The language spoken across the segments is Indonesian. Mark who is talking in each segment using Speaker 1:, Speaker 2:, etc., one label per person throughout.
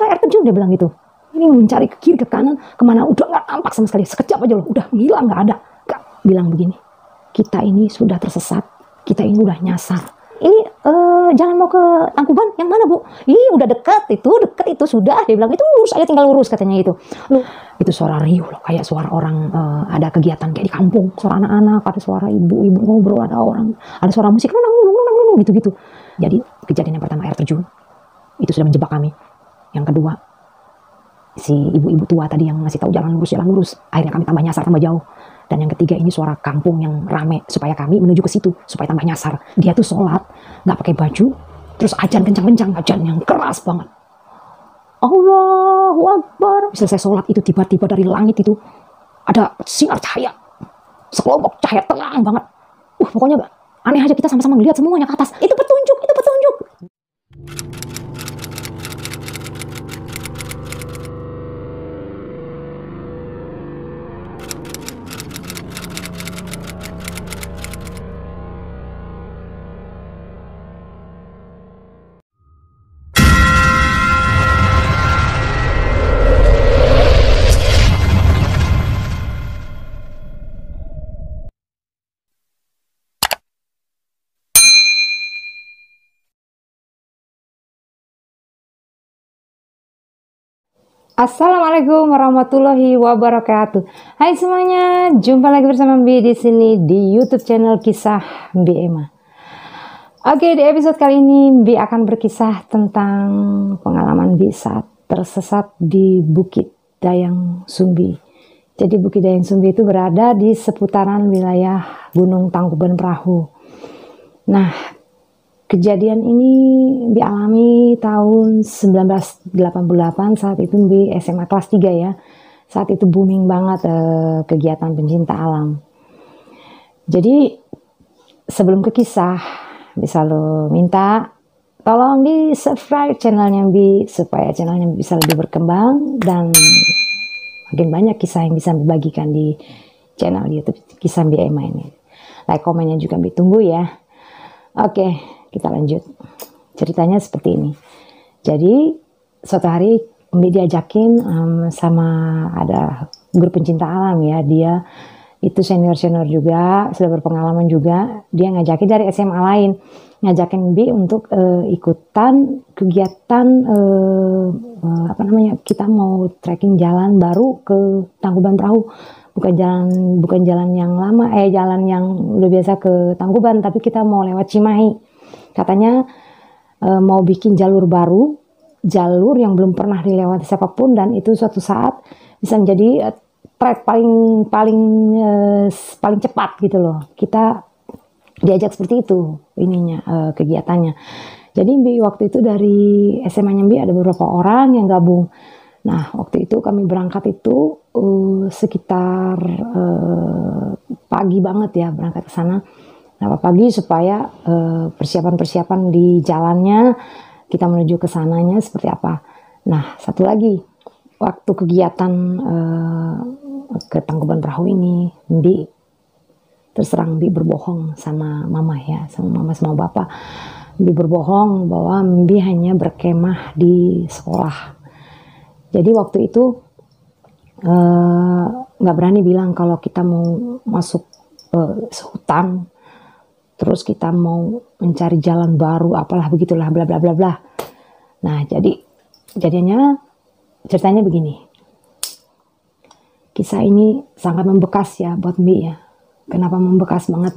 Speaker 1: air terjun, dia bilang gitu. Ini mencari ke kiri ke kanan, kemana udah nggak tampak sama sekali, sekejap aja loh, udah hilang, nggak ada. Kak bilang begini, kita ini sudah tersesat, kita ini udah nyasar. Ini jalan mau ke Tangkuban, yang mana Bu? Ih udah dekat itu sudah, dia bilang itu lurus aja, tinggal lurus katanya itu. Loh, itu suara riuh loh, kayak suara orang ada kegiatan kayak di kampung, suara anak-anak, ada suara ibu-ibu ngobrol, ada orang, ada suara musik, nunung, gitu-gitu. Jadi kejadian yang pertama air terjun, itu sudah menjebak kami. Yang kedua, si ibu-ibu tua tadi yang ngasih tahu jalan lurus, akhirnya kami tambah nyasar, tambah jauh. Dan yang ketiga ini suara kampung yang rame, supaya kami menuju ke situ, supaya tambah nyasar. Dia tuh sholat, nggak pakai baju, terus ajan kencang-kencang, ajan yang keras banget. Allahu Akbar. Selesai sholat itu tiba-tiba dari langit itu ada sinar cahaya, sekelompok cahaya terang banget. Pokoknya aneh aja, kita sama-sama ngeliat semuanya ke atas. Itu petunjuk, itu petunjuk. Assalamualaikum warahmatullahi wabarakatuh. Hai semuanya, jumpa lagi bersama Mbi di sini di YouTube channel Kisah Mbi Emma. Oke, di episode kali ini Mbi akan berkisah tentang pengalaman Mbi saat tersesat di Bukit Dayang Sumbi. Jadi Bukit Dayang Sumbi itu berada di seputaran wilayah Gunung Tangkuban Perahu. Nah, kejadian ini dialami tahun 1988, saat itu di SMA kelas 3 ya. Saat itu booming banget kegiatan pencinta alam. Jadi sebelum ke kisah, bisa lo minta tolong di subscribe channelnya Mbi supaya channelnya bisa lebih berkembang dan makin banyak kisah yang bisa Mbi bagikan di channel YouTube Kisah Mbi Emma ini. Like, komennya juga Mbi tunggu ya. Oke. Kita lanjut. Ceritanya seperti ini. Jadi suatu hari Mbi diajakin sama ada grup pencinta alam ya. Dia itu senior juga, sudah berpengalaman juga. Dia ngajakin dari SMA lain, ngajakin Mbi untuk ikutan kegiatan kita mau trekking jalan baru ke Tangkuban Perahu. Bukan jalan yang lama, jalan yang udah biasa ke Tangkuban, tapi kita mau lewat Cimahi. Katanya mau bikin jalur baru, jalur yang belum pernah dilewati siapapun, dan itu suatu saat bisa menjadi trek paling cepat gitu loh. Kita diajak seperti itu kegiatannya. Jadi Mbi waktu itu dari SMA-nya Mbi ada beberapa orang yang gabung. Nah waktu itu kami berangkat itu sekitar pagi banget ya, berangkat ke sana. Pagi supaya persiapan di jalannya kita menuju ke sananya seperti apa. Nah satu lagi, waktu kegiatan ke Tangkuban Perahu ini, Mbi terserang Mbi berbohong sama mama ya, sama bapak. Mbi berbohong bahwa Mbi hanya berkemah di sekolah. Jadi waktu itu nggak berani bilang kalau kita mau masuk hutan, terus kita mau mencari jalan baru, apalah begitulah, bla bla bla bla. Nah, jadi ceritanya begini. Kisah ini sangat membekas ya buat Mbi ya. Kenapa membekas banget?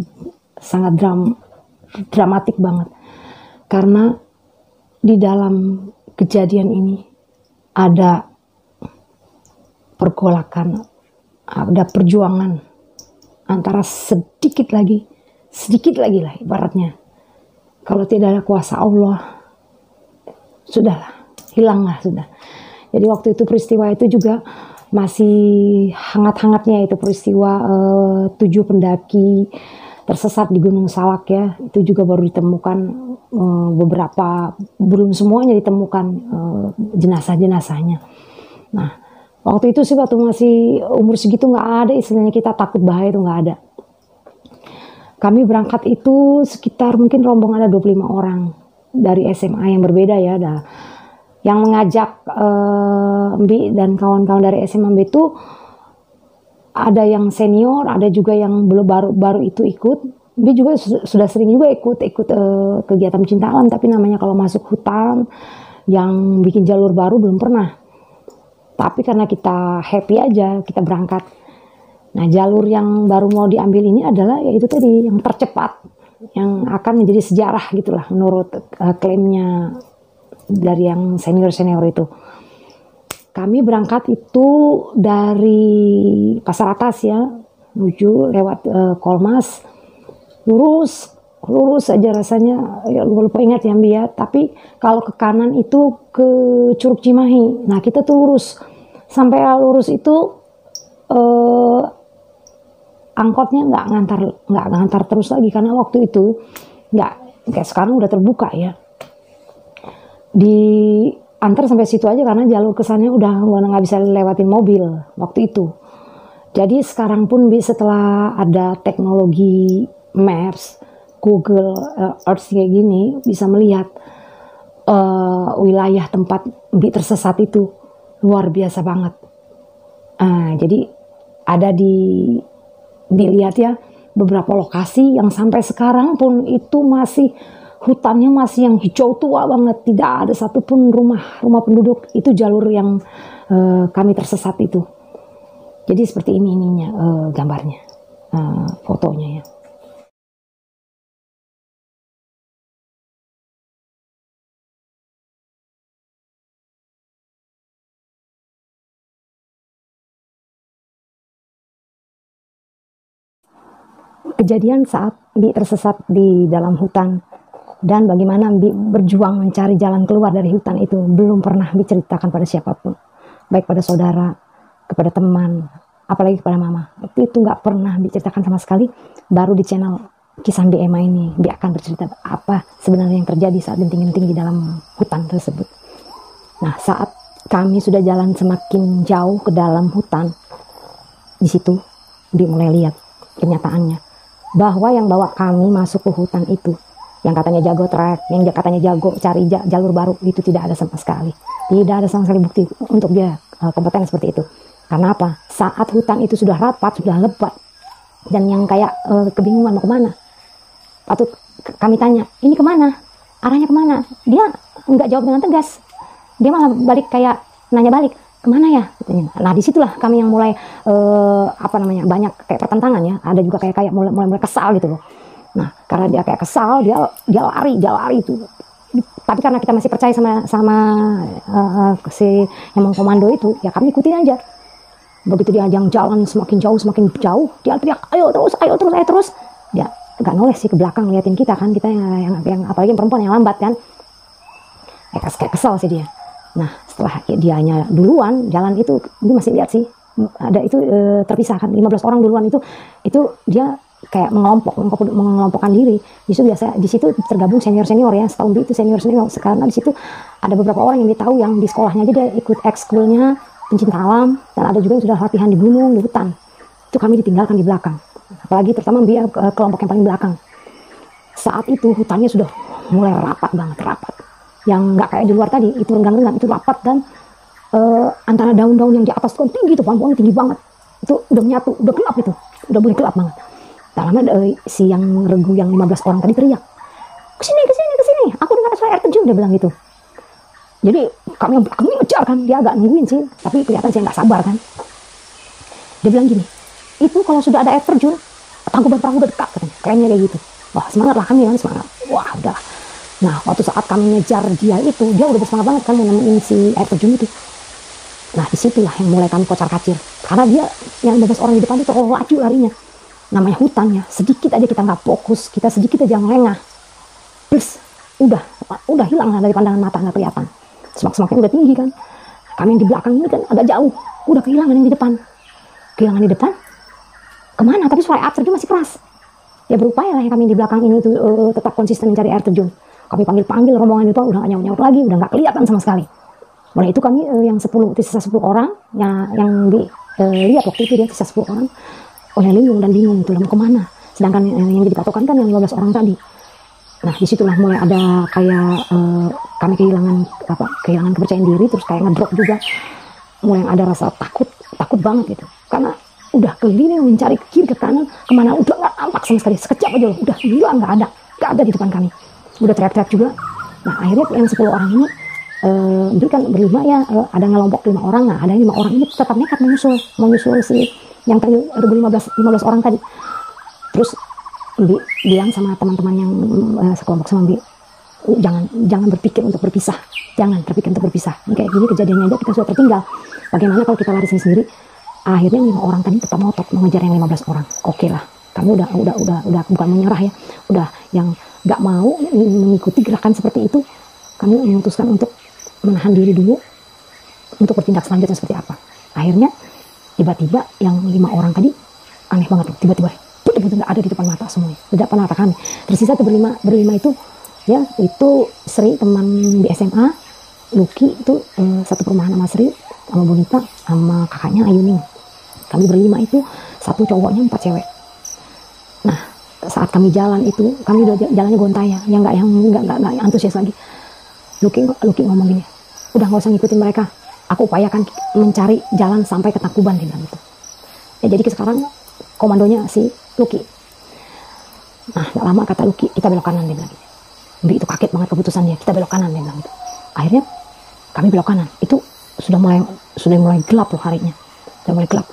Speaker 1: Sangat dramatik banget. Karena di dalam kejadian ini ada pergolakan, ada perjuangan antara sedikit lagi lah ibaratnya. Kalau tidak ada kuasa Allah, sudahlah, hilanglah sudah. Jadi waktu itu peristiwa itu juga masih hangat-hangatnya, itu peristiwa 7 pendaki tersesat di Gunung Salak ya. Itu juga baru ditemukan beberapa, belum semuanya ditemukan jenazahnya. Nah waktu itu sih waktu masih umur segitu nggak ada istilahnya kita takut bahaya, itu nggak ada. Kami berangkat itu sekitar mungkin rombongan ada 25 orang dari SMA yang berbeda ya. yang mengajak Mbi dan kawan-kawan dari SMA Mbi itu ada yang senior, ada juga yang belum baru itu ikut. Mbi juga sudah sering juga ikut kegiatan pencinta alam, tapi namanya kalau masuk hutan yang bikin jalur baru belum pernah. Tapi karena kita happy aja, kita berangkat. Nah, jalur yang baru mau diambil ini adalah yaitu tadi yang tercepat, yang akan menjadi sejarah gitulah menurut klaimnya dari yang senior itu. Kami berangkat itu dari Pasar Atas ya, menuju lewat Kolmas, lurus aja rasanya, ya lupa ingat ya Mbi ya. Tapi kalau ke kanan itu ke Curug Cimahi. Nah kita tuh lurus, sampai lurus itu angkotnya nggak ngantar terus lagi, karena waktu itu nggak kayak sekarang udah terbuka ya. Diantar sampai situ aja karena jalur kesannya udah nggak bisa lewatin mobil waktu itu. Jadi sekarang pun setelah ada teknologi Maps, Google Earth kayak gini, bisa melihat wilayah tempat Mbi tersesat itu luar biasa banget. Jadi ada Mbi lihat ya beberapa lokasi yang sampai sekarang pun itu masih hutannya masih yang hijau tua banget, tidak ada satupun rumah penduduk. Itu jalur yang kami tersesat itu. Jadi seperti ini gambarnya, fotonya ya. Kejadian saat Mbi tersesat di dalam hutan dan bagaimana Mbi berjuang mencari jalan keluar dari hutan itu belum pernah Mbi ceritakan pada siapapun, baik pada saudara, kepada teman, apalagi kepada mama. Itu nggak pernah Mbi ceritakan sama sekali. Baru di channel Kisah Mbi Ema ini Mbi akan bercerita apa sebenarnya yang terjadi saat genting-genting di dalam hutan tersebut. Nah, saat kami sudah jalan semakin jauh ke dalam hutan, di situ Mbi mulai lihat kenyataannya bahwa yang bawa kami masuk ke hutan itu, yang katanya jago trek, yang katanya jago cari jalur baru, itu tidak ada sama sekali. Tidak ada sama sekali bukti untuk dia kompeten seperti itu. Karena apa? Saat hutan itu sudah rapat, sudah lebat, dan yang kayak kebingungan mau kemana. Patut kami tanya, ini kemana? Arahnya kemana? Dia nggak jawab dengan tegas. Dia malah balik kayak nanya balik, kemana ya? Nah disitulah kami yang mulai banyak kayak pertentangan ya. Ada juga kayak mulai kesal gitu loh. Nah karena dia kayak kesal, dia lari itu. Tapi karena kita masih percaya sama si yang mengkomando itu, ya kami ikutin aja. Begitu dia jalan semakin jauh, dia teriak, ayo terus. Dia nggak noleh sih ke belakang liatin kita kan, kita yang apalagi yang perempuan yang lambat kan. Kayak kesal sih dia. Nah setelah dianya duluan jalan itu, dia masih lihat sih ada itu terpisah kan, 15 orang duluan itu dia kayak mengelompokkan diri. Justru biasa di situ tergabung senior ya, setahun itu senior. Sekarang di situ ada beberapa orang yang dia tahu, yang di sekolahnya aja dia ikut ekskulnya pencinta alam, dan ada juga yang sudah latihan di gunung, di hutan. Itu kami ditinggalkan di belakang, apalagi terutama dia kelompok yang paling belakang. Saat itu hutannya sudah mulai rapat, yang nggak kayak di luar tadi, itu renggang-renggang, itu rapat, dan antara daun-daun yang di atas itu tinggi, itu pohon-pohon tinggi banget, itu udah menyatu, udah gelap, itu udah mulai gelap banget. Dalamnya si yang regu yang 15 orang tadi teriak, kesini, aku dengar suara air terjun, dia bilang gitu. Jadi kami yang belakang ngejar kan, dia agak nungguin sih, tapi kelihatan saya nggak sabar kan. Dia bilang gini, itu kalau sudah ada air terjun, perahu udah dekat katanya, klaimnya kayak gitu. Wah semangat lah kami kan, semangat. Wah udah. Nah waktu saat kami ngejar dia itu, dia udah bersemangat banget kan mau nemuin si air terjun itu. Nah disitulah yang mulai kami kocar-kacir, karena dia yang 15 orang di depan itu terlalu laju larinya. Namanya hutan ya, sedikit aja kita nggak fokus, kita sedikit aja ngelengah, plus udah hilang lah dari pandangan mata, nggak kelihatan. Semakin udah tinggi kan, kami yang di belakang ini kan agak jauh, udah kehilangan yang di depan. Kemana? Tapi suara air terjun masih keras. Ya berupaya lah yang kami di belakang ini tuh tetap konsisten mencari air terjun. Kami panggil rombongan itu, udah gak nyaut lagi, udah gak kelihatan sama sekali. Mulai itu kami yang sisa 10 orang yang lihat waktu itu, dia sisa 10 orang, yang linglung dan bingung itu mau kemana. Sedangkan yang jadi patokan kan yang 15 orang tadi. Nah disitulah mulai ada kayak kami kehilangan kepercayaan diri, terus kayak ngedrop juga, mulai ada rasa takut banget gitu, karena udah keliling mencari ke kiri ke kanan kemana udah nggak nampak sama sekali, sekejap aja loh, udah hilang, nggak ada di depan kami, udah teriak-teriak juga. Nah akhirnya yang 10 orang ini kan berlima ya, ada ngelompok 5 orang, nah ada 5 orang ini tetap nekat mau nyusul si yang tadi 15 orang tadi. Terus Bi bilang sama teman-teman yang sekelompok sama Bi, jangan berpikir untuk berpisah, jangan berpikir untuk berpisah. Ini kayak gini kejadiannya aja kita sudah tertinggal. Bagaimana kalau kita lari sendiri? Akhirnya 5 orang tadi tetap ngotot mengejar yang 15 orang. Oke lah, kami udah bukan menyerah ya, udah yang nggak mau mengikuti gerakan seperti itu. Kami memutuskan untuk menahan diri dulu untuk bertindak selanjutnya seperti apa. Akhirnya tiba-tiba yang 5 orang tadi aneh banget loh, tiba-tiba betul-betul nggak ada di depan mata semuanya, di depan mata kami. Tersisa tuh berlima itu ya, itu Sri teman di SMA, Lucky itu satu perumahan sama Sri, sama Bonita, sama kakaknya Ayuning. Kami berlima itu, 1 cowoknya 4 cewek. Nah saat kami jalan itu, kami udah jalannya gontaya, yang nggak antusias lagi. Lucky ngomong gini, udah nggak usah ngikutin mereka, aku upayakan mencari jalan sampai ke Tangkuban, dia bilang gitu. Ya jadi sekarang komandonya si Lucky. Nah gak lama kata Lucky, kita belok kanan, dia bilang gitu. Bi itu kaget banget keputusannya, kita belok kanan, dia bilang gitu. Akhirnya kami belok kanan, itu sudah mulai gelap loh harinya, sudah mulai gelap.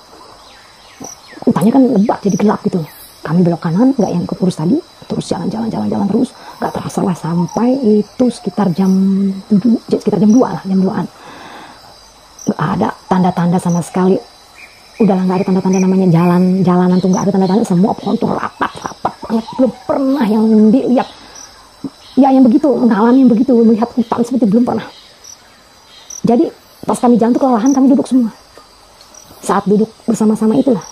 Speaker 1: Hutannya kan lebat jadi gelap gitu. Kami belok kanan, nggak yang keurus tadi, terus jalan terus, nggak terasa lah sampai itu sekitar jam 2 lah, jam 2-an. Nggak ada tanda-tanda sama sekali. Udahlah nggak ada tanda-tanda namanya jalanan tuh, nggak ada tanda-tanda, semua pohon tuh rapat banget, belum pernah yang dilihat ya yang begitu, mengalami yang begitu, melihat hutan seperti belum pernah. Jadi pas kami jalan tuh kelelahan, kami duduk semua. Saat duduk bersama-sama itulah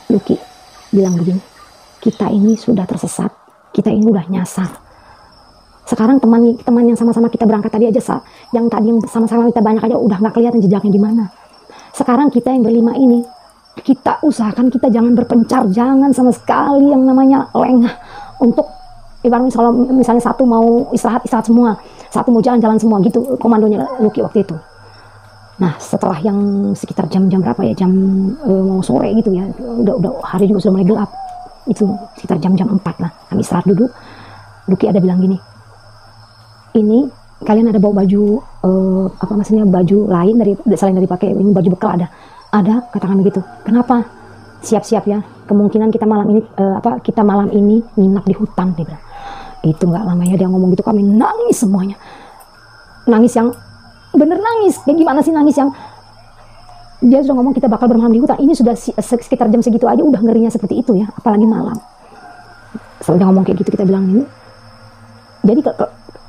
Speaker 1: Lucky bilang begini, kita ini sudah tersesat, kita ini udah nyasar. Sekarang teman yang sama-sama kita berangkat tadi aja, yang tadi yang sama-sama kita banyak aja udah nggak kelihatan jejaknya di mana. Sekarang kita yang berlima ini, kita usahakan kita jangan berpencar, jangan sama sekali yang namanya lengah untuk ibaratnya kalau misalnya satu mau istirahat semua, satu mau jalan semua gitu komandonya Lucky waktu itu. Nah setelah yang sekitar jam berapa ya, jam mau sore gitu ya, udah hari juga sudah mulai gelap, itu sekitar jam 4 lah, kami istirahat duduk. Lucky ada bilang gini, ini kalian ada bawa baju baju lain selain dari pakai ini baju bekal, ada katakan begitu. Kenapa? Siap-siap ya, kemungkinan kita malam ini nginap di hutan, dia bilang. Itu nggak lama ya dia ngomong gitu, kami nangis semuanya, nangis yang bener nangis. Kayak gimana sih nangis yang dia sudah ngomong kita bakal bermalam di hutan, ini sudah sekitar jam segitu aja udah ngerinya seperti itu ya, apalagi malam. Setelah dia ngomong kayak gitu, kita bilang ini jadi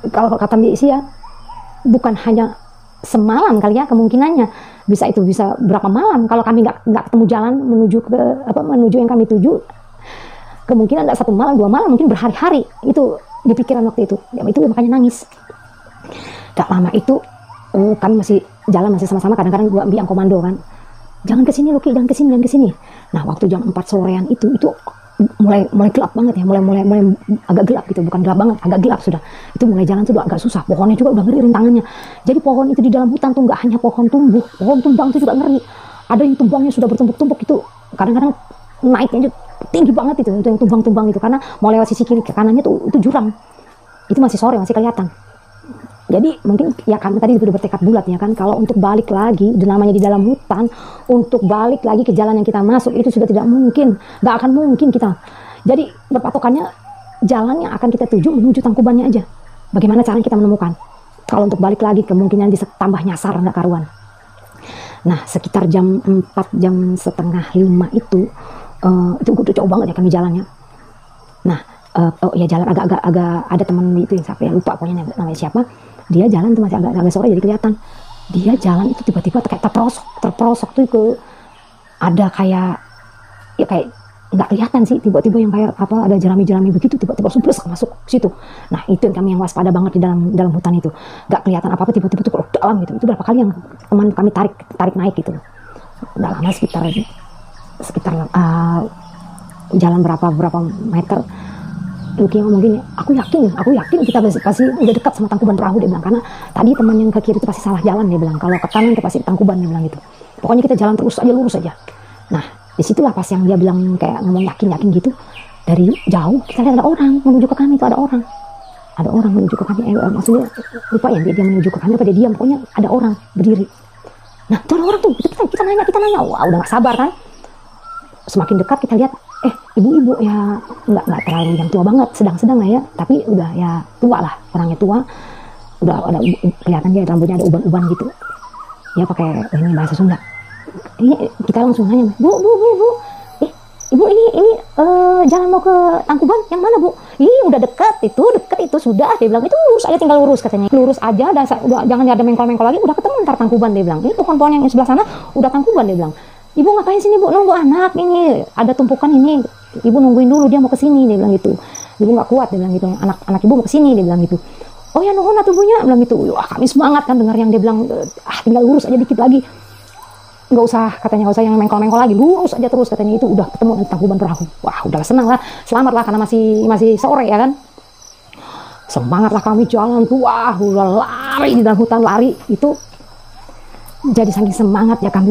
Speaker 1: kalau kata Mbak Isi ya, bukan hanya semalam kali ya, kemungkinannya bisa berapa malam kalau kami nggak ketemu jalan menuju yang kami tuju. Kemungkinan nggak 1 malam 2 malam, mungkin berhari-hari. Itu di pikiran waktu itu ya, itu makanya nangis. Gak lama itu kami masih jalan sama-sama, kadang-kadang gua ambil yang komando kan, jangan kesini Lucky, jangan kesini. Nah waktu jam 4 sorean itu mulai gelap banget ya, mulai agak gelap gitu, bukan gelap banget, agak gelap sudah. Itu mulai jalan tuh agak susah, pohonnya juga udah ngeri rintangannya. Jadi pohon itu di dalam hutan tuh nggak hanya pohon tumbuh, pohon tumbang itu juga ngeri. Ada yang tumbangnya sudah bertumpuk-tumpuk itu, kadang-kadang naiknya tinggi banget itu yang tumbang-tumbang itu, karena mau lewat sisi kiri ke kanannya tuh itu jurang. Itu masih sore, masih kelihatan. Jadi mungkin ya kami tadi sudah bertekad bulat ya kan, kalau untuk balik lagi, namanya di dalam hutan, untuk balik lagi ke jalan yang kita masuk itu sudah tidak mungkin, nggak akan mungkin kita. Jadi berpatokannya jalan yang akan kita tuju menuju Tangkubannya aja. Bagaimana cara kita menemukan? Kalau untuk balik lagi kemungkinan bisa tambah nyasar, nggak karuan. Nah sekitar jam 4, jam setengah 5 itu udah jauh banget ya kami jalannya. Nah ya jalan agak ada teman itu yang siapa ya, lupa pokoknya namanya siapa. Dia jalan tuh masih agak sore jadi kelihatan. Dia jalan itu tiba-tiba kayak terperosok tuh ke ada kayak nggak kelihatan sih, tiba-tiba yang kayak ada jerami-jerami begitu, tiba-tiba subles masuk situ. Nah itu yang waspada banget di dalam hutan itu, nggak kelihatan apa-apa, tiba-tiba tuh kalau dalam gitu. Itu berapa kali yang teman kami tarik naik gitu. Udah lama sekitar jalan berapa meter. Lucky ngomong gini, aku yakin kita pasti udah dekat sama Tangkuban Perahu, dia bilang, karena tadi teman yang ke kiri itu pasti salah jalan, dia bilang, kalau ke kanan itu pasti Tangkuban, dia bilang gitu. Pokoknya kita jalan terus aja, lurus aja. Nah disitulah pas yang dia bilang kayak ngomong yakin gitu, dari jauh kita lihat ada orang menuju ke kami, itu ada orang menuju ke kami, maksudnya lupa ya dia menuju ke kami apa dia diam, pokoknya ada orang berdiri. Nah itu ada orang tuh, kita nanya, wah udah gak sabar kan. Semakin dekat kita lihat, ibu-ibu ya nggak terlalu yang tua banget, sedang lah ya, tapi udah ya tua lah, orangnya tua, udah ada kelihatan dia rambutnya ada uban-uban gitu, ya pakai ini bahasa Sunda. Ini kita langsung nanya, bu, ibu ini jalan mau ke Tangkuban yang mana bu? Ih udah dekat itu sudah, dia bilang, itu lurus aja, tinggal lurus katanya, lurus aja, udah jangan ada mengkol-mengkol lagi, udah ketemu ntar Tangkuban, dia bilang. Ini pohon-pohon yang sebelah sana udah Tangkuban, dia bilang. Ibu ngapain sini bu? Nunggu anak, ini ada tumpukan ini, ibu nungguin dulu, dia mau kesini, dia bilang gitu. Ibu nggak kuat, dia bilang gitu, anak ibu mau kesini, dia bilang gitu. Oh ya nuhun atuh bunya, bilang gitu. Wah kami semangat kan dengar yang dia bilang, tinggal lurus aja dikit lagi, nggak usah katanya, nggak usah yang mengkol-mengkol lagi, lurus aja terus katanya, itu udah ketemu di Tangkuban Perahu. Wah udah senang lah, selamat lah, karena masih sore ya kan. Semangat lah kami jalan tuh, wah udah lari di dalam hutan, lari itu. Jadi saking semangat ya kami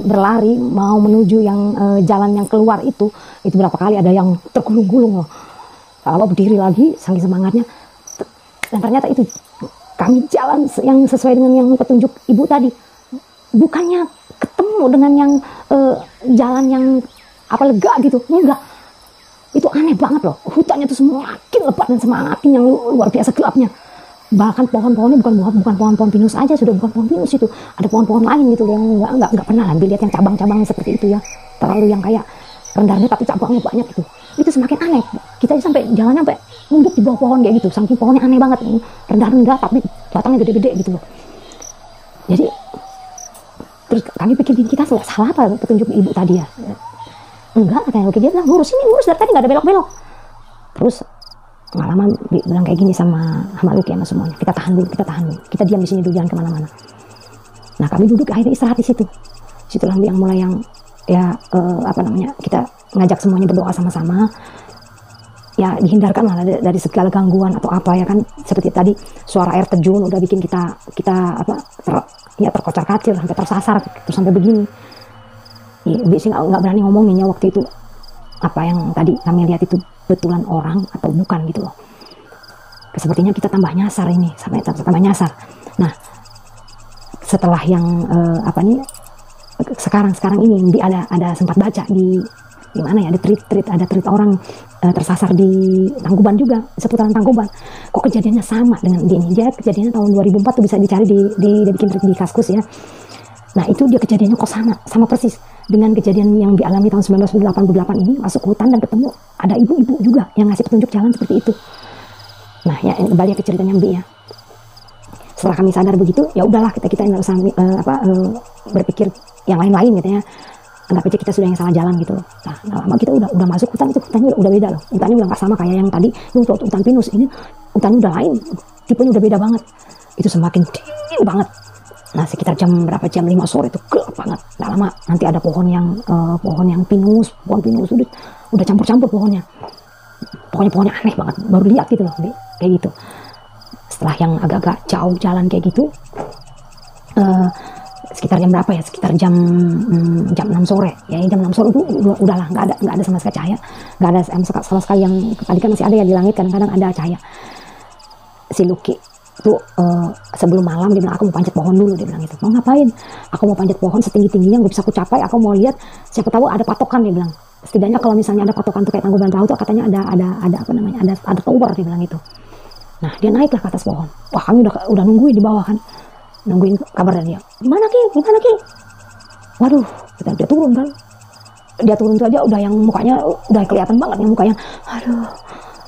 Speaker 1: berlari mau menuju yang jalan yang keluar itu berapa kali ada yang tergulung-gulung loh. Kalau berdiri lagi saking semangatnya, dan ternyata itu kami jalan yang sesuai dengan yang petunjuk ibu tadi, bukannya ketemu dengan yang jalan yang lega gitu, enggak. Itu aneh banget loh, hutannya tuh semakin lebat dan semakin yang luar biasa gelapnya. Bahkan pohon-pohonnya bukan pohon-pohon pinus aja, sudah bukan pohon pinus itu, ada pohon-pohon lain gitu yang nggak pernah lah lihat yang cabang-cabang seperti itu ya, terlalu yang kayak rendah-rendah tapi cabangnya banyak gitu. Itu semakin aneh, kita sampai jalannya sampai nunduk di bawah pohon kayak gitu, saking pohonnya aneh banget, rendah-rendah tapi batangnya gede-gede gitu loh. Jadi terus kami pikir kita salah apa petunjuk ibu tadi ya, enggak katanya, oke dia bilang lurus dari tadi nggak ada belok-belok. Terus pengalaman bilang kayak gini sama Lucky sama semuanya, kita tahan dulu, kita diam di sini dulu, jangan kemana-mana. Nah kami duduk akhirnya istirahat di situ, situlah yang mulai yang ya kita ngajak semuanya berdoa sama-sama, ya dihindarkan lah dari segala gangguan atau apa ya kan, seperti tadi suara air terjun udah bikin kita terkocar-kacir sampai tersasar terus sampai begini. Ya, biasanya nggak berani ngomonginnya waktu itu apa yang tadi kami lihat itu betulan orang atau bukan gitu loh. Sepertinya kita tambah nyasar ini, tambah nyasar. Nah setelah yang sekarang ini ada sempat baca di mana ya, ada tweet orang tersasar di Tangkuban juga, seputaran Tangkuban. Kok kejadiannya sama dengan dia kejadiannya tahun 2004 tuh, bisa dicari dia bikin tweet di Kaskus ya. Nah itu dia kejadiannya kok sama persis dengan kejadian yang dialami tahun 1988 ini, masuk hutan dan ketemu ada ibu-ibu juga yang ngasih petunjuk jalan seperti itu. Nah ya kembali ke ceritanya Mbi ya. Setelah kami sadar begitu, ya udahlah kita nggak usah berpikir yang lain-lain gitu ya. Anggap aja kita sudah yang salah jalan gitu loh. Nah lama kita udah masuk hutan, itu hutannya udah beda loh. Hutannya udah nggak sama kayak yang tadi hutan pinus, ini hutannya udah lain, tipenya udah beda banget. Itu semakin dingin banget. Nah sekitar jam 5 sore itu gelap banget. Nggak lama nanti ada pohon yang pinus udah campur-campur pohonnya. Pokoknya pohonnya aneh banget, baru lihat gitu loh kayak gitu. Setelah yang agak-agak jauh jalan kayak gitu, sekitar jam berapa ya, sekitar jam 6 sore ya, jam 6 sore itu udahlah nggak ada sama sekali cahaya, nggak ada sama sekali. Yang tadi kan masih ada ya di langit, kadang-kadang ada cahaya. Si Lucky itu sebelum malam dia bilang, aku mau panjat pohon dulu, dia bilang gitu. Mau ngapain? Aku mau panjat pohon setinggi-tingginya, gue bisa aku capai, aku mau lihat siapa tahu ada patokan, dia bilang. Setidaknya kalau misalnya ada patokan tuh kayak Tangkuban Perahu tuh katanya ada tower, dia bilang gitu. Nah dia naiklah ke atas pohon. Wah kami udah nungguin di bawah kan, nungguin kabar dari dia. Gimana Ki? Waduh, dia turun kan. Dia turun tuh aja udah yang mukanya udah kelihatan banget yang mukanya. Aduh,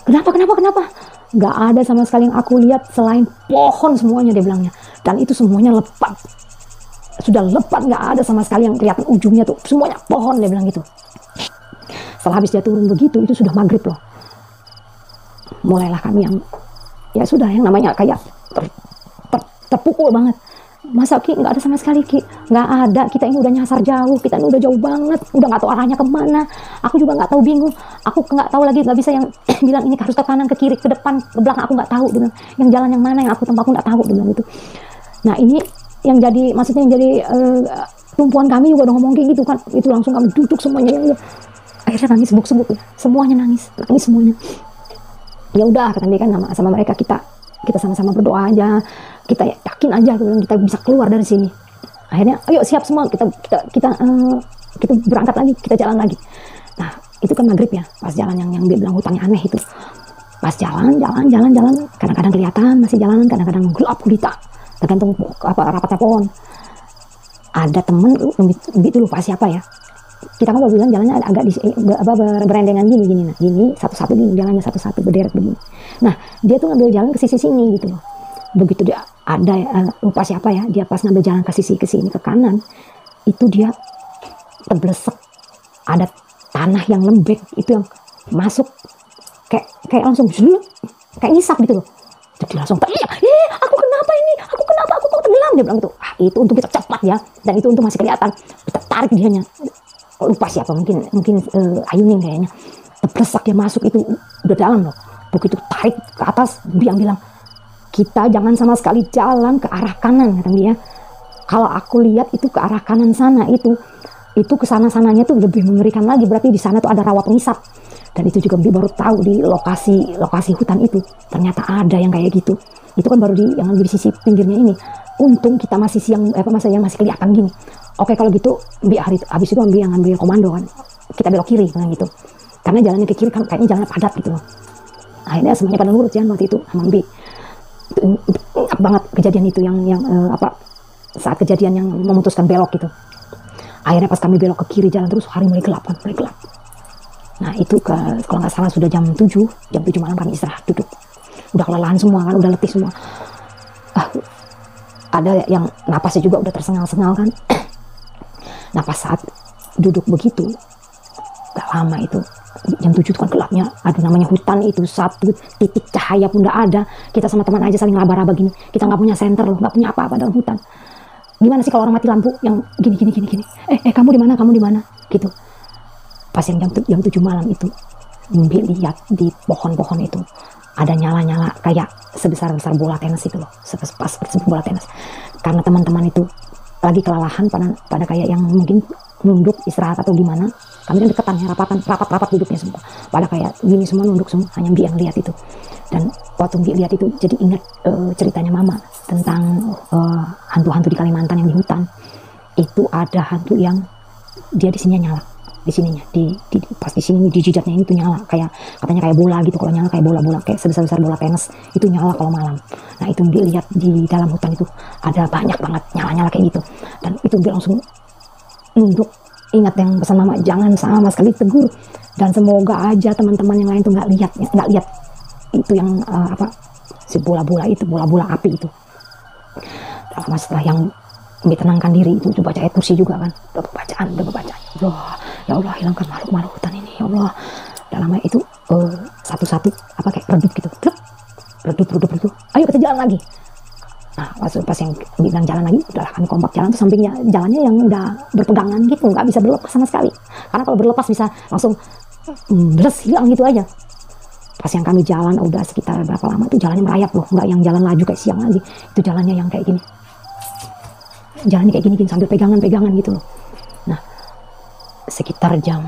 Speaker 1: kenapa? Gak ada sama sekali yang aku lihat selain pohon semuanya, dia bilangnya. Dan itu semuanya lebat. Sudah lebat, gak ada sama sekali yang kelihatan ujungnya tuh. Semuanya pohon, dia bilang gitu. Setelah habis dia turun begitu, itu sudah maghrib loh. Mulailah kami yang, ya sudah yang namanya kayak terpukul banget. Masa Ki nggak ada sama sekali Ki? Nggak ada, kita ini udah nyasar jauh, kita ini udah jauh banget, udah nggak tahu arahnya kemana. Aku juga nggak tahu, bingung. Aku nggak tahu lagi, nggak bisa yang bilang ini harus ke kanan, ke kiri, ke depan, ke belakang, aku nggak tahu. Dia bilang, yang jalan yang mana yang aku tempat, aku nggak tahu. Dia bilang itu. Nah ini yang jadi, maksudnya yang jadi tumpuan kami juga udah ngomong kayak gitu kan. Itu langsung kami duduk semuanya. Akhirnya nangis sebuk-sebuk ya, semuanya nangis semuanya. Ya udah kata dia kan sama mereka, kita sama-sama berdoa aja, kita yakin aja kita bisa keluar dari sini. Akhirnya ayo siap semua, kita berangkat lagi, kita jalan lagi. Nah itu kan maghrib ya, pas jalan yang dia bilang hutannya aneh itu, pas jalan kadang-kadang kelihatan masih jalan, kadang-kadang gelap gulita, tergantung rapatnya pohon. Ada temen itu lupa siapa ya, kita kan bilang jalannya agak berendengan gini, nah gini satu-satu gini jalannya, satu-satu berderet begini. Nah dia tuh ngambil jalan ke sisi sini gitu loh. Begitu dia ada lupa siapa ya, dia pas ngambil jalan ke sisi sini ke kanan, itu dia terblesek, ada tanah yang lembek itu yang masuk kayak langsung kayak ngisap gitu loh. Jadi dia langsung teriak, aku kenapa ini, aku kok tenggelam, dia bilang gitu. Itu untuk kita cepat ya, dan itu untuk masih kelihatan, kita tarik dianya, lupa siapa, mungkin Ayuning kayaknya, terblesek dia masuk, itu udah dalam loh. Begitu tarik ke atas, dia bilang, kita jangan sama sekali jalan ke arah kanan, kata dia. Kalau aku lihat itu ke arah kanan sana, itu kesana-sananya tuh lebih mengerikan lagi, berarti di sana tuh ada rawa pengisap. Dan itu juga dia baru tahu di lokasi hutan itu ternyata ada yang kayak gitu. Itu kan baru yang di sisi pinggirnya ini. Untung kita masih siang, masih kelihatan gini. Oke kalau gitu, habis itu Mbi yang ngambil komando kan, kita belok kiri kan gitu. Karena jalannya ke kiri kan kayaknya jalannya padat gitu. Akhirnya semuanya pada nurut ya waktu itu sama Mbi. Itu enak banget kejadian itu yang saat kejadian yang memutuskan belok gitu. Akhirnya pas kami belok ke kiri jalan terus, hari mulai gelap. Nah itu kalau nggak salah sudah jam 7 malam kami istirahat duduk. Udah kelelahan semua kan, udah letih semua. Ada yang napasnya juga udah tersengal-sengal kan. Nah pas saat duduk begitu, gak lama itu, jam 7 itu kan gelapnya, namanya hutan itu, satu titik cahaya pun gak ada. Kita sama teman aja saling raba-raba gini, kita gak punya senter loh, gak punya apa-apa dalam hutan. Gimana sih kalau orang mati lampu yang gini. Kamu di mana gitu. Pas yang jam 7 malam itu, lihat di pohon-pohon itu ada nyala-nyala kayak sebesar bola tenis itu loh, seperti bola tenis. Karena teman-teman itu lagi kelelahan, pada kayak yang mungkin nunduk istirahat atau gimana. Kami kan deketan ya, rapat duduknya semua. Pada kayak gini semua, nunduk semua, hanya Mbi yang lihat itu. Dan waktu Mbi lihat itu, jadi ingat ceritanya Mama tentang hantu-hantu di Kalimantan yang di hutan. Itu ada hantu yang dia di sininya nyala. Di sininya, pas di sini di jidatnya ini tuh nyala, katanya kayak bola gitu. Kalau nyala kayak bola kayak sebesar bola tenis itu nyala kalau malam. Nah itu dia lihat di dalam hutan itu ada banyak banget nyala kayak gitu. Dan itu dia langsung nunduk, ingat yang pesan Mama, jangan sama sekali tegur, dan semoga aja teman-teman yang lain tuh nggak lihat itu yang si bola api itu. Lama setelah yang ditenangkan diri itu, coba baca ayat kursi juga kan, udah bacaan. Ya Allah, hilangkan makhluk hutan ini, ya Allah. Dalamnya itu satu-satu kayak redup gitu, redup. Ayo kita jalan lagi. Nah pas yang bilang jalan lagi, udahlah kami kompak jalan tuh, sampingnya jalannya yang udah berpegangan gitu, nggak bisa berlepas sama sekali. Karena kalau berlepas bisa langsung hilang gitu aja. Pas yang kami jalan udah sekitar berapa lama tuh jalannya merayap loh, nggak yang jalan laju kayak siang lagi. Itu jalannya yang kayak gini. Jalannya kayak gini sambil pegangan gitu loh. Nah sekitar jam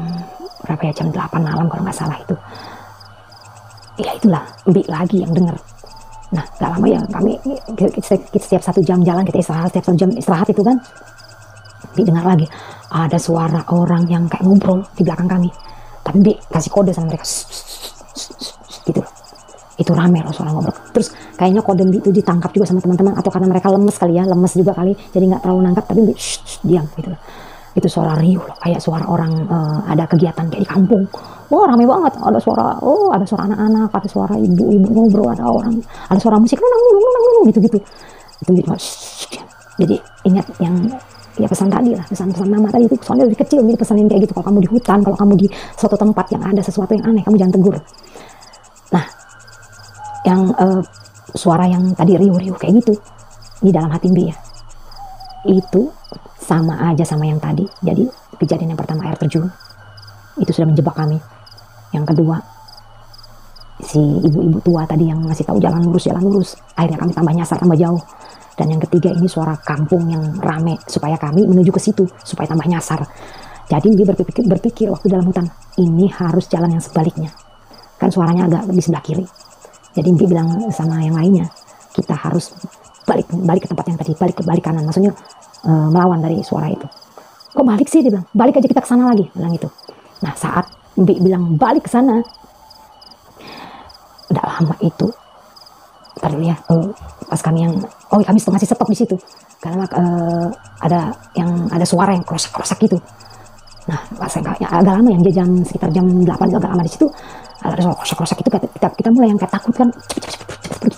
Speaker 1: berapa ya, jam 8 malam kalau nggak salah itu. Ya itulah Mbi lagi yang dengar. Nah gak lama ya kami setiap 1 jam jalan kita istirahat, setiap 1 jam istirahat itu kan Mbi dengar lagi ada suara orang yang kayak ngobrol di belakang kami. Tapi Mbi kasih kode sama mereka gitu loh. Itu rame loh suara ngobrol. Terus kayaknya kode Mbi itu ditangkap juga sama teman-teman, atau karena mereka lemes juga kali, jadi nggak terlalu nangkap, tapi Mbi diam gitu loh. Itu suara riuh loh, kayak suara orang ada kegiatan kayak di kampung. Wah rame banget, ada suara anak-anak, ada suara ibu-ibu ngobrol, ada suara musik nung gitu. Itu Mbi cuma jadi ingat yang ya pesan tadi lah, pesan Mama tadi itu, soalnya dari kecil Mbi pesanin kayak gitu, kalau kamu di hutan, kalau kamu di suatu tempat yang ada sesuatu yang aneh, kamu jangan tegur. Nah yang suara yang tadi riuh kayak gitu di dalam hati Mbi ya, itu sama aja sama yang tadi. Jadi kejadian yang pertama air terjun itu sudah menjebak kami. Yang kedua si ibu-ibu tua tadi yang ngasih tahu jalan lurus, akhirnya kami tambah nyasar, tambah jauh. Dan yang ketiga ini suara kampung yang rame, supaya kami menuju ke situ supaya tambah nyasar. Jadi dia berpikir waktu dalam hutan, ini harus jalan yang sebaliknya, kan suaranya agak di sebelah kiri. Jadi dia bilang sama yang lainnya, kita harus balik ke tempat yang tadi, balik kanan, maksudnya melawan dari suara itu. Kok balik sih, dia bilang, balik aja kita ke sana lagi, bilang gitu. Nah saat Mbi bilang balik ke sana, udah lama itu, tadi ya, pas kami masih stop di situ, karena ada suara yang krosak gitu. Nah agak lama, yang jam sekitar jam 8 agak lama di situ, ada suara krosak itu, kita mulai yang kayak takut kan, cepet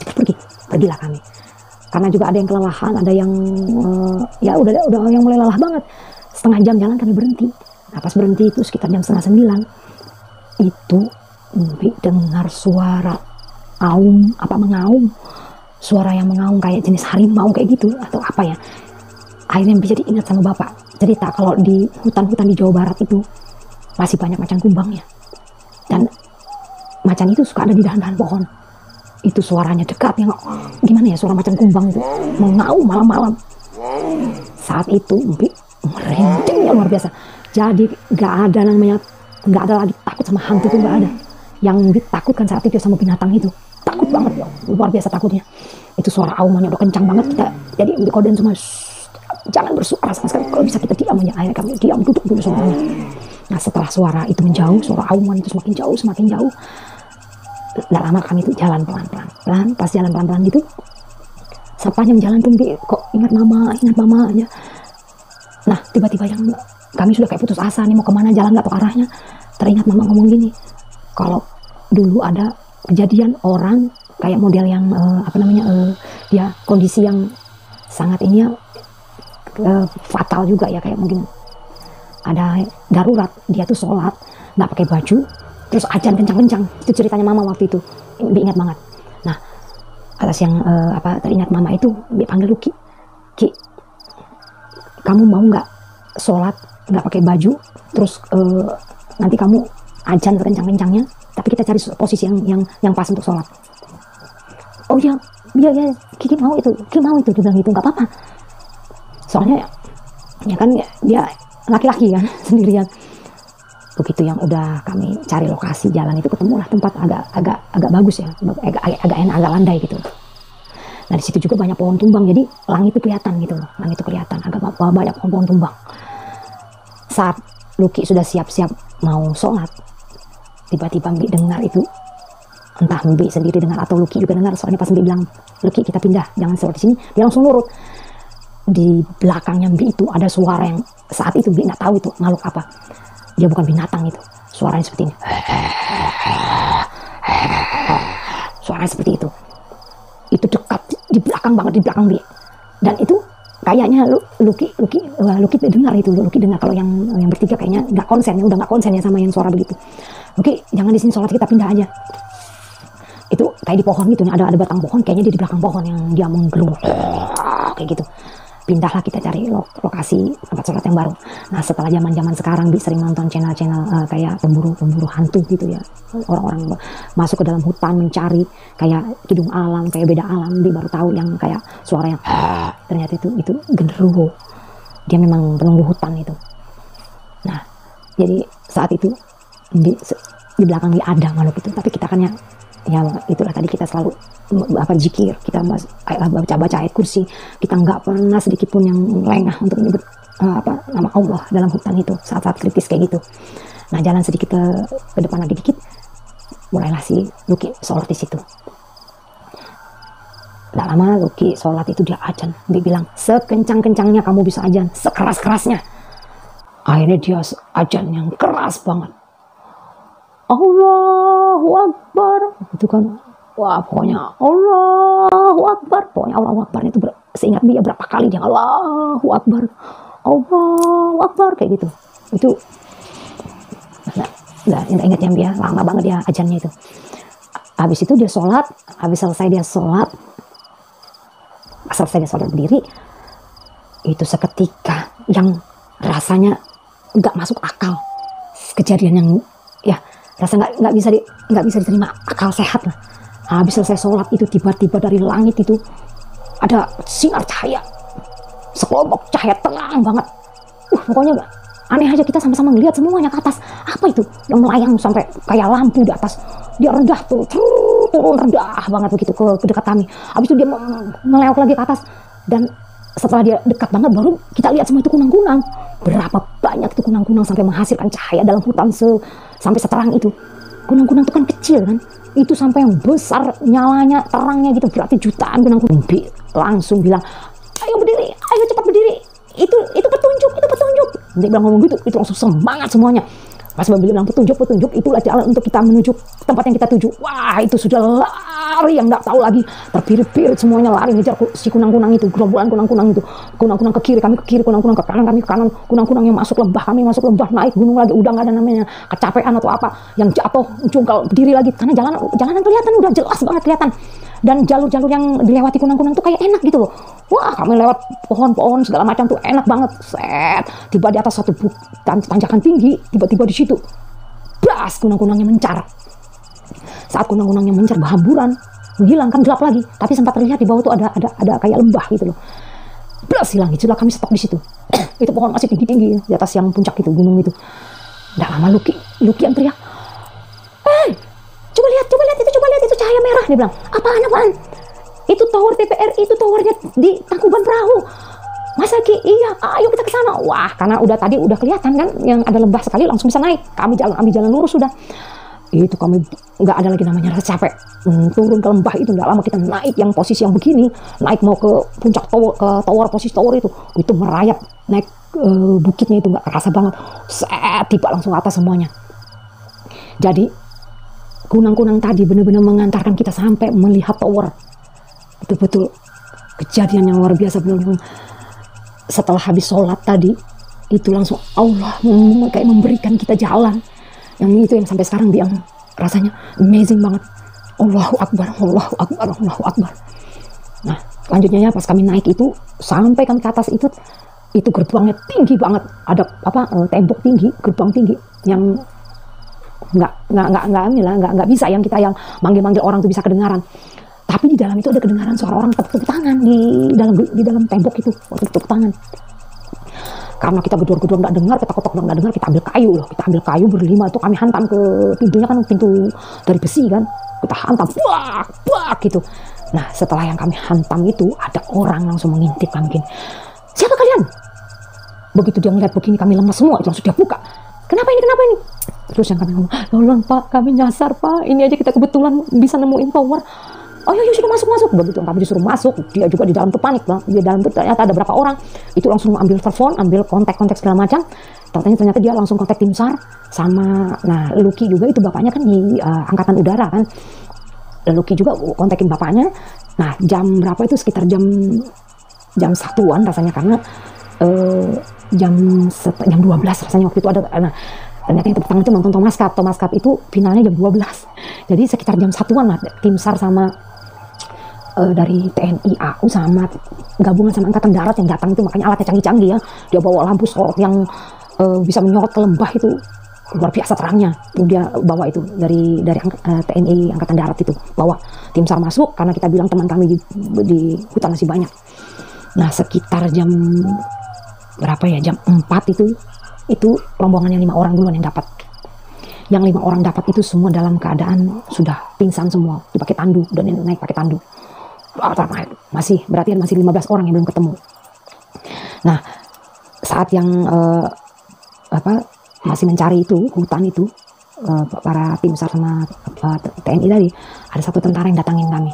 Speaker 1: pergilah kami. Karena juga ada yang kelelahan, ada yang ya udah yang mulai lelah banget. Setengah jam jalan kami berhenti. Nah pas berhenti itu sekitar jam 8:30 itu Mbi dengar suara mengaum, suara yang mengaum kayak jenis harimau kayak gitu atau apa ya. Akhirnya Mbi jadi ingat sama bapak cerita kalau di hutan-hutan di Jawa Barat itu masih banyak macan kumbang ya, dan macan itu suka ada di dahan-dahan pohon. Itu suaranya dekat, yang gimana ya, suara macan kumbang itu mengaum malam-malam. Saat itu Mbi merindingnya luar biasa. Jadi nggak ada lagi takut sama hantu, itu nggak ada. Yang Mbi takutkan saat itu sama binatang itu, takut banget, luar biasa takutnya. Itu suara aumannya udah kencang banget. Jadi Mbi koden semua, jangan bersuara sama sekali, kalau bisa kita diam aja. Akhirnya kami diam, duduk dulu semuanya. Nah setelah suara itu menjauh, suara auman itu semakin jauh. Gak lama kami itu jalan pelan-pelan. Pas jalan pelan-pelan gitu, sampahnya jalan tuh Mbi kok ingat mama aja. Nah tiba-tiba yang kami sudah kayak putus asa nih, mau kemana, jalan gak tahu arahnya. Teringat mama ngomong gini, kalau dulu ada kejadian orang kayak model yang dia kondisi yang sangat ini ya, fatal juga ya, kayak mungkin ada darurat, dia tuh sholat nggak pakai baju, terus ajan kencang-kencang. Itu ceritanya mama waktu itu, Mbi ingat banget. Nah atas yang teringat mama itu, Mbi panggil Luki, Ki, kamu mau nggak sholat nggak pakai baju, terus nanti kamu ajan kencang-kencangnya, tapi kita cari posisi yang pas untuk sholat. Oh ya, Kiki mau itu, dia bilang gitu, nggak apa-apa. Soalnya ya kan dia laki-laki kan, sendirian. Begitu yang udah kami cari lokasi jalan itu, ketemulah tempat agak bagus ya, agak enak, agak landai gitu. Nah di situ juga banyak pohon tumbang, jadi langit itu kelihatan gitu loh, agak banyak pohon tumbang. Saat Luki sudah siap-siap mau sholat, tiba-tiba Mbi dengar itu, entah Mbi sendiri dengar atau Luki juga dengar, soalnya pas Mbi bilang, Luki kita pindah, jangan sholat di sini, dia langsung nurut. Di belakangnya Mbi itu ada suara yang saat itu Mbi nggak tahu itu makhluk apa. Dia bukan binatang itu, suaranya seperti ini. Suaranya seperti itu. Itu dekat di belakang banget, di belakang Mbi. Dan itu kayaknya Luki dengar itu, Luki dengar. Kalau yang bertiga kayaknya udah nggak konsen ya sama yang suara begitu. Luki, jangan di sini sholat, kita pindah aja. Itu kayak di pohon gitu, ada batang pohon, kayaknya dia di belakang pohon yang dia menggerung kayak gitu. Pindahlah kita cari lokasi tempat sholat yang baru. Nah setelah zaman sekarang Bi sering nonton channel kayak pemburu hantu gitu ya, orang-orang masuk ke dalam hutan mencari kayak kidung alam, kayak beda alam. Bi baru tahu yang kayak suara yang ternyata itu genderuwo, dia memang penunggu hutan itu. Nah jadi saat itu di belakang Bi ada makhluk itu, tapi kita kan ya itulah tadi, kita selalu zikir, kita baca ayat kursi, kita nggak pernah sedikit pun yang lengah untuk menyebut nama Allah dalam hutan itu saat-saat kritis kayak gitu. Nah jalan sedikit ke depan lagi dikit, mulailah si Luki sholat di situ. Nggak lama Luki sholat itu dia ajan. Dia bilang, sekencang-kencangnya kamu bisa ajan, sekeras-kerasnya. Akhirnya dia ajan yang keras banget, Allahu Akbar, itu kan, wah pokoknya Allahu Akbar, pokoknya Allahu Akbar itu seingat dia berapa kali dia Allahu Akbar kayak gitu. Itu nggak ingat yang dia lama banget dia ajannya itu. Habis itu dia sholat, selesai dia sholat berdiri, Itu seketika yang rasanya nggak masuk akal, kejadian yang ya rasa nggak bisa diterima akal sehat lah. Habis selesai sholat itu tiba-tiba dari langit itu ada sinar cahaya, sekelompok cahaya terang banget. Pokoknya aneh aja, kita sama-sama ngelihat semuanya ke atas. Apa itu yang melayang sampai kayak lampu di atas? Dia rendah tuh, turun rendah banget begitu ke dekat kami. Habis itu dia melewat lagi ke atas, dan setelah dia dekat banget baru kita lihat semua itu kunang-kunang. Berapa banyak itu kunang-kunang sampai menghasilkan cahaya dalam hutan sampai seterang itu. Kunang-kunang itu kan kecil kan, itu sampai yang besar nyalanya, terangnya gitu, berarti jutaan kunang-kunang. Langsung bilang, ayo berdiri, ayo cepat berdiri. Itu petunjuk. Dia bilang ngomong gitu, itu langsung semangat semuanya. Pas Babi bilang petunjuk, itulah jalan untuk kita menuju tempat yang kita tuju. Wah, itu sudah lari yang nggak tahu lagi, terpirit-pirit semuanya lari ngejar si kunang-kunang itu, gerombolan kunang-kunang itu. Kunang-kunang ke kiri, kami ke kiri, kunang-kunang ke kanan, kami ke kanan. Kunang-kunang yang masuk lembah, kami masuk lembah, naik gunung lagi, udah nggak ada namanya kecapean atau apa, yang jatuh, jungkal, berdiri lagi, karena jalanan kelihatan, udah jelas banget kelihatan. Dan jalur-jalur yang dilewati kunang-kunang tuh kayak enak gitu loh. Wah, kami lewat pohon-pohon segala macam tuh enak banget. Set, tiba di atas satu tanjakan tinggi, tiba-tiba di situ, blas, kunang-kunangnya mencar. Saat kunang-kunangnya mencar berhamburan, menghilang, kan gelap lagi, tapi sempat terlihat di bawah tuh ada kayak lembah gitu loh. Blas, hilang. Itulah kami stop di situ. Itu pohon masih tinggi-tinggi di atas yang puncak itu, gunung itu. Nggak lama Lucky yang teriak, coba lihat itu cahaya merah. Dia bilang, apaan? Itu tower TPRI, itu towernya di Tangkuban Perahu. Masa Ki? Iya, ayo kita ke sana. Wah, karena tadi udah kelihatan kan, yang ada lembah sekali langsung bisa naik. Kami ambil jalan lurus sudah. Itu kami nggak ada lagi namanya rasa capek. Turun ke lembah itu nggak lama kita naik yang posisi yang begini, naik mau ke puncak tower, posisi tower itu merayap naik bukitnya itu nggak kerasa banget. Tiba langsung ke atas semuanya. Jadi kunang-kunang tadi benar-benar mengantarkan kita sampai melihat tower. Betul-betul kejadian yang luar biasa. Benar-benar setelah habis sholat tadi itu langsung Allah kayak memberikan kita jalan yang itu, yang sampai sekarang yang rasanya amazing banget. Allahu Akbar. Nah, selanjutnya pas kami naik itu sampai kami ke atas itu gerbangnya tinggi banget, ada tembok tinggi, gerbang tinggi yang nggak bisa yang kita yang manggil orang tuh bisa kedengaran. Tapi di dalam itu ada kedengaran suara orang tepuk tangan di dalam tembok itu, tepuk tangan. Karena kita gedor-gedor nggak dengar, kita kotok nggak dengar, kita ambil kayu berlima itu kami hantam ke pintunya, kan pintu dari besi kan, kita hantam, bak gitu. Nah, setelah yang kami hantam itu ada orang langsung mengintip kami gini, siapa kalian? Begitu dia ngeliat begini kami lemas semua, itu langsung dia buka. Kenapa ini? Terus yang kami ngomong, tolong Pak, kami nyasar Pak, ini aja kita kebetulan bisa nemuin tower. Oh iya, sudah masuk. Begitu kami disuruh masuk, dia juga di dalam tuh panik Bang. Di dalam tuh ternyata ada berapa orang. Itu langsung ambil telepon, ambil kontak segala macam. Ternyata dia langsung kontak tim SAR sama, nah Lucky juga itu bapaknya kan di angkatan udara kan. Lucky juga kontakin bapaknya. Nah, jam berapa itu, sekitar jam 1-an rasanya, karena jam 12 rasanya waktu itu ada. Nah, ternyata yang tepuk tangan itu nonton Thomas Cup itu finalnya jam 12. Jadi sekitar jam 1-an lah tim SAR sama dari TNI AU sama gabungan sama angkatan darat yang datang itu, makanya alatnya canggih-canggih ya. Dia bawa lampu sorot yang bisa menyorot ke lembah itu, luar biasa terangnya. Dia bawa itu dari TNI angkatan darat itu, bawa tim SAR masuk karena kita bilang teman kami di hutan masih banyak. Nah, sekitar jam berapa ya, jam 4 itu rombongan yang 5 orang duluan yang dapat. Yang 5 orang dapat itu semua dalam keadaan sudah pingsan semua, dipakai tandu, dan naik pakai tandu. Berarti masih 15 orang yang belum ketemu. Nah, saat yang masih mencari itu hutan itu, para tim SAR sama TNI tadi, ada satu tentara yang datangin kami.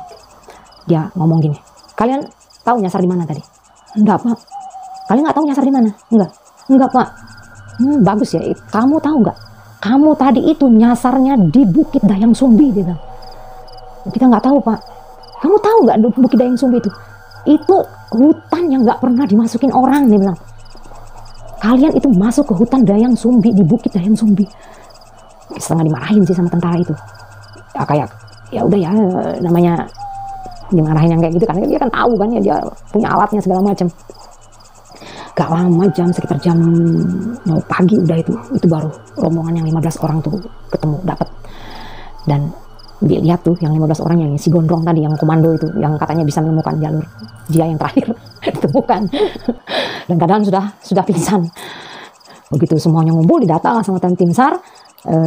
Speaker 1: Dia ngomong gini, kalian tahu nyasar di mana tadi? Enggak Pak. Kalian nggak tahu nyasar di mana? Enggak Pak. Bagus ya. Kamu tahu nggak? Kamu tadi itu nyasarnya di Bukit Dayang Sumbi, dia bilang. Kita nggak tahu Pak. Kamu tahu nggak Bukit Dayang Sumbi itu? Itu hutan yang nggak pernah dimasukin orang, dia bilang. Kalian itu masuk ke hutan Dayang Sumbi, di Bukit Dayang Sumbi. Setengah dimarahin sih sama tentara itu. Ya kayak, ya udah ya, namanya dimarahin yang kayak gitu, karena dia kan tahu kan ya, dia punya alatnya segala macam. gak lama, sekitar jam mau pagi udah itu baru rombongan yang 15 orang tuh ketemu dapat. Dan lihat tuh yang 15 orang yang si gondrong tadi, yang komando itu, yang katanya bisa menemukan jalur dia yang terakhir ditemukan. Dan keadaan sudah pingsan. Begitu semuanya ngumpul, didata sama tim SAR,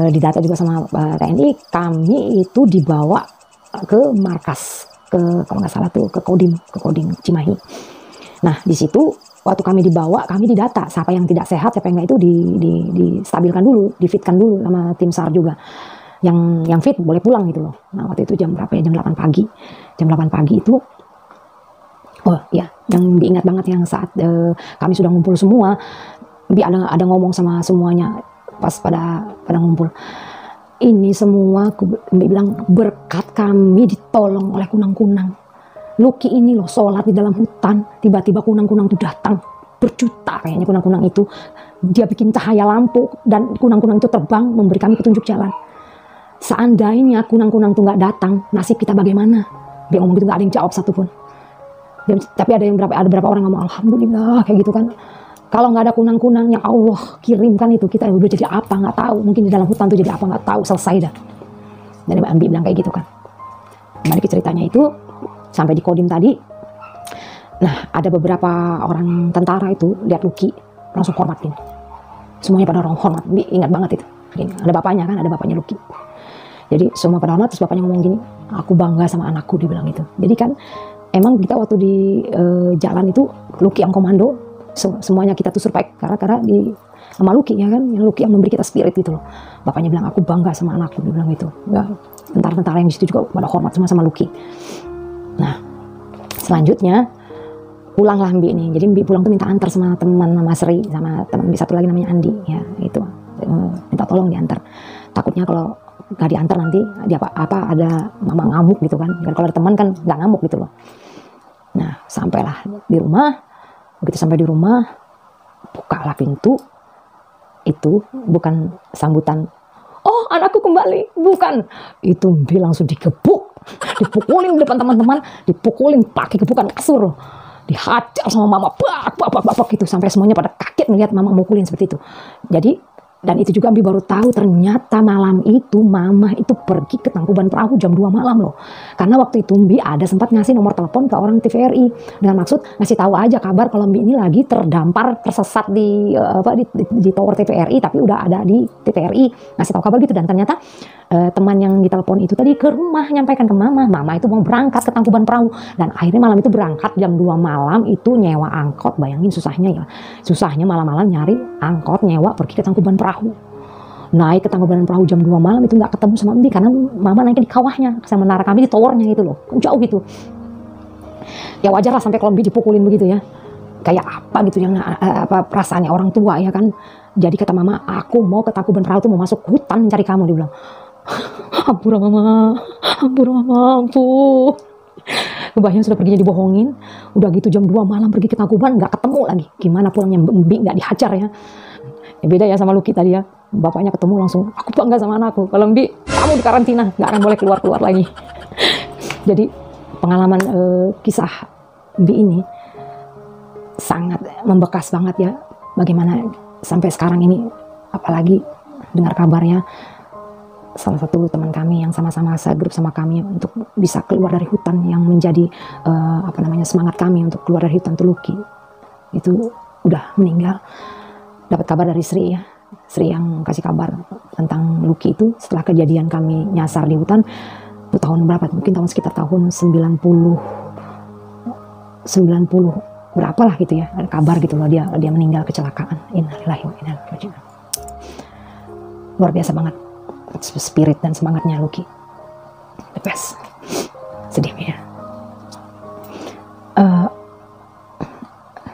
Speaker 1: didata juga sama TNI, kami itu dibawa ke markas, kalau nggak salah tuh ke Kodim Cimahi. Nah di situ waktu kami dibawa, kami didata siapa yang tidak sehat, siapa yang nggak, itu distabilkan dulu, difitkan dulu sama tim SAR juga. Yang fit boleh pulang gitu loh. Nah waktu itu jam berapa ya, jam 8 pagi. Jam 8 pagi itu, oh ya, yang diingat banget yang saat kami sudah ngumpul semua, ada ngomong sama semuanya pas pada ngumpul. Ini semua Mbak bilang berkat kami ditolong oleh kunang-kunang. Lucky ini loh sholat di dalam hutan, tiba-tiba kunang-kunang itu datang, berjuta kayaknya kunang-kunang itu. Dia bikin cahaya lampu dan kunang-kunang itu terbang memberi kami petunjuk jalan. Seandainya kunang-kunang itu nggak datang, nasib kita bagaimana? Dia ngomong gitu, nggak ada yang jawab satupun. Tapi ada beberapa orang ngomong alhamdulillah kayak gitu kan. Kalau nggak ada kunang-kunang yang Allah kirimkan itu, kita udah jadi apa nggak tahu. Mungkin di dalam hutan tuh jadi apa nggak tahu, selesai dah. Dan Mbak Ambi bilang kayak gitu kan. Balik ke ceritanya itu, sampai di Kodim tadi. Nah ada beberapa orang tentara itu lihat Lucky langsung hormatin. Semuanya pada orang hormat. Ambi ingat banget itu. Ada bapaknya kan, ada bapaknya Lucky. Jadi semua pada hormat, terus bapaknya ngomong gini, aku bangga sama anakku, dia bilang gitu. Jadi kan emang kita waktu di jalan itu Lucky yang komando. Semuanya kita tuh survive karena di sama Lucky ya kan, yang Lucky yang memberi kita spirit gitu loh. Bapaknya bilang aku bangga sama anakku, dia bilang gitu. Ya, tentara-tentara yang di situ juga pada hormat semua sama Lucky. Nah selanjutnya pulanglah Mbi ini. Jadi Mbi pulang tuh minta antar sama teman Mama Sri, sama teman Mbi satu lagi namanya Andi ya, itu minta tolong diantar. Takutnya kalau nggak diantar nanti dia apa ada mama ngamuk gitu kan. Dan kalau ada teman kan nggak ngamuk gitu loh. Nah sampailah di rumah. Begitu sampai di rumah, bukalah pintu, itu bukan sambutan, oh anakku kembali, bukan. Itu Mbi langsung digebuk, dipukulin di depan teman-teman, dipukulin pakai gebukan kasur, dihajar sama mama, bak gitu, sampai semuanya pada kaget melihat mama mukulin seperti itu. Jadi, dan itu juga Mbi baru tahu ternyata malam itu mama itu pergi ke Tangkuban Perahu jam 2 malam loh. Karena waktu itu Mbi ada sempat ngasih nomor telepon ke orang TVRI dengan maksud ngasih tahu aja kabar kalau Mbi ini lagi terdampar, tersesat di tower TVRI, tapi udah ada di TVRI, ngasih tahu kabar gitu. Dan ternyata teman yang ditelepon itu tadi ke rumah nyampaikan ke mama itu mau berangkat ke Tangkuban Perahu, dan akhirnya malam itu berangkat jam 2 malam itu nyewa angkot. Bayangin susahnya malam-malam nyari angkot nyewa pergi ke Tangkuban Perahu. Naik ke Tangkuban Perahu jam 2 malam itu nggak ketemu sama Mbi karena mama naiknya di kawahnya, sementara kami di towernya gitu loh, jauh gitu. Ya wajar lah sampai kalau Mbi dipukulin begitu ya, kayak apa gitu yang perasaannya orang tua ya kan. Jadi kata mama, aku mau ke Tangkuban Perahu tuh mau masuk hutan mencari kamu, dia bilang. Ampun mama, ampun. Kebayang sudah perginya dibohongin, udah gitu jam 2 malam pergi ke Tangkuban nggak ketemu lagi. Gimana pulangnya Mbi nggak dihajar ya. Beda ya sama Lucky tadi ya, bapaknya ketemu langsung, aku bangga sama anakku. Kalau Mbi, kamu di karantina, nggak akan boleh keluar lagi. Jadi pengalaman kisah Mbi ini sangat membekas banget ya. Bagaimana sampai sekarang ini, apalagi dengar kabarnya salah satu teman kami yang sama-sama segrup sama kami untuk bisa keluar dari hutan, yang menjadi semangat kami untuk keluar dari hutan, tuh Lucky itu udah meninggal. Dapat kabar dari Sri ya, Sri yang kasih kabar tentang Lucky itu setelah kejadian kami nyasar di hutan. Itu tahun berapa? Mungkin tahun sekitar tahun 90 berapa lah gitu ya. Ada kabar gitu loh, dia meninggal kecelakaan. Innalillahi wa inna ilaihi raji'un. Luar biasa banget spirit dan semangatnya Lucky. The best. Sedih ya.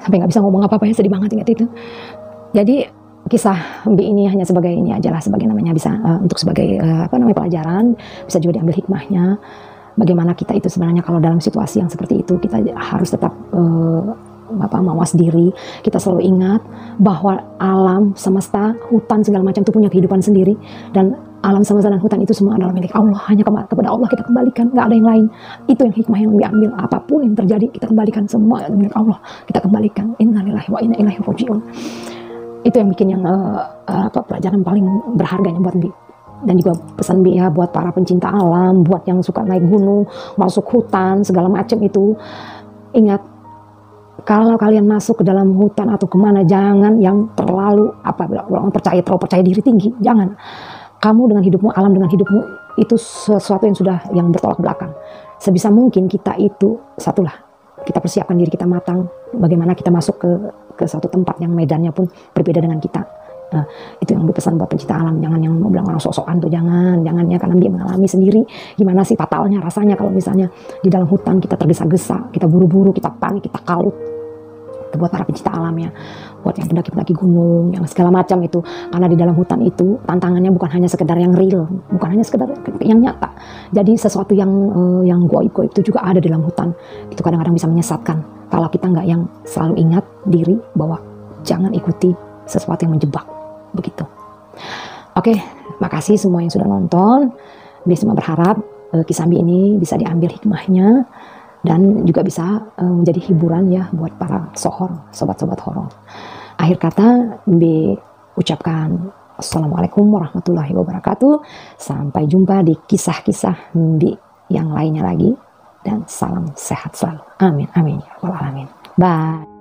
Speaker 1: Sampai nggak bisa ngomong apa-apa ya, sedih banget ingat itu. Jadi kisah Mbi ini hanya sebagai ini aja lah, sebagai namanya bisa untuk sebagai pelajaran, bisa juga diambil hikmahnya. Bagaimana kita itu sebenarnya kalau dalam situasi yang seperti itu kita harus tetap mawas diri. Kita selalu ingat bahwa alam semesta, hutan segala macam itu punya kehidupan sendiri, dan
Speaker 2: alam semesta dan hutan itu semua adalah milik Allah. Hanya kepada Allah kita kembalikan, nggak ada yang lain. Itu yang hikmah yang diambil. Apapun yang terjadi kita kembalikan, semua milik Allah. Kita kembalikan. Innalillahi wa inna ilaihi raji'un. Itu yang bikin yang pelajaran paling berharganya buat Bi. Dan juga pesan Bi ya buat para pencinta alam, buat yang suka naik gunung, masuk hutan, segala macam itu. Ingat, kalau kalian masuk ke dalam hutan atau kemana, jangan yang terlalu terlalu percaya diri tinggi. Jangan. Kamu dengan hidupmu, alam dengan hidupmu, itu sesuatu yang bertolak belakang. Sebisa mungkin kita itu satulah, kita persiapkan diri kita matang. Bagaimana kita masuk ke suatu tempat yang medannya pun berbeda dengan kita. Nah, itu yang berpesan buat pencinta alam. Jangan yang mau bilang orang sok-sokan tuh, jangan ya, karena dia mengalami sendiri gimana sih fatalnya rasanya kalau misalnya di dalam hutan kita tergesa-gesa, kita buru-buru, kita panik, kita kalut. Itu buat para pencinta alam ya, buat yang pendaki-pendaki gunung, yang segala macam itu. Karena di dalam hutan itu tantangannya bukan hanya sekedar yang real, bukan hanya sekedar yang nyata. Jadi sesuatu yang goib-goib itu juga ada di dalam hutan. Itu kadang-kadang bisa menyesatkan kalau kita nggak yang selalu ingat diri bahwa jangan ikuti sesuatu yang menjebak. Begitu. Oke, makasih semua yang sudah nonton. Bi semua berharap kisah Bi ini bisa diambil hikmahnya dan juga bisa menjadi hiburan ya buat para sobat-sobat horor. Akhir kata Bi ucapkan assalamualaikum warahmatullahi wabarakatuh. Sampai jumpa di kisah-kisah Bi yang lainnya lagi, dan salam sehat selalu. Amin amin ya rabbal alamin. Bye.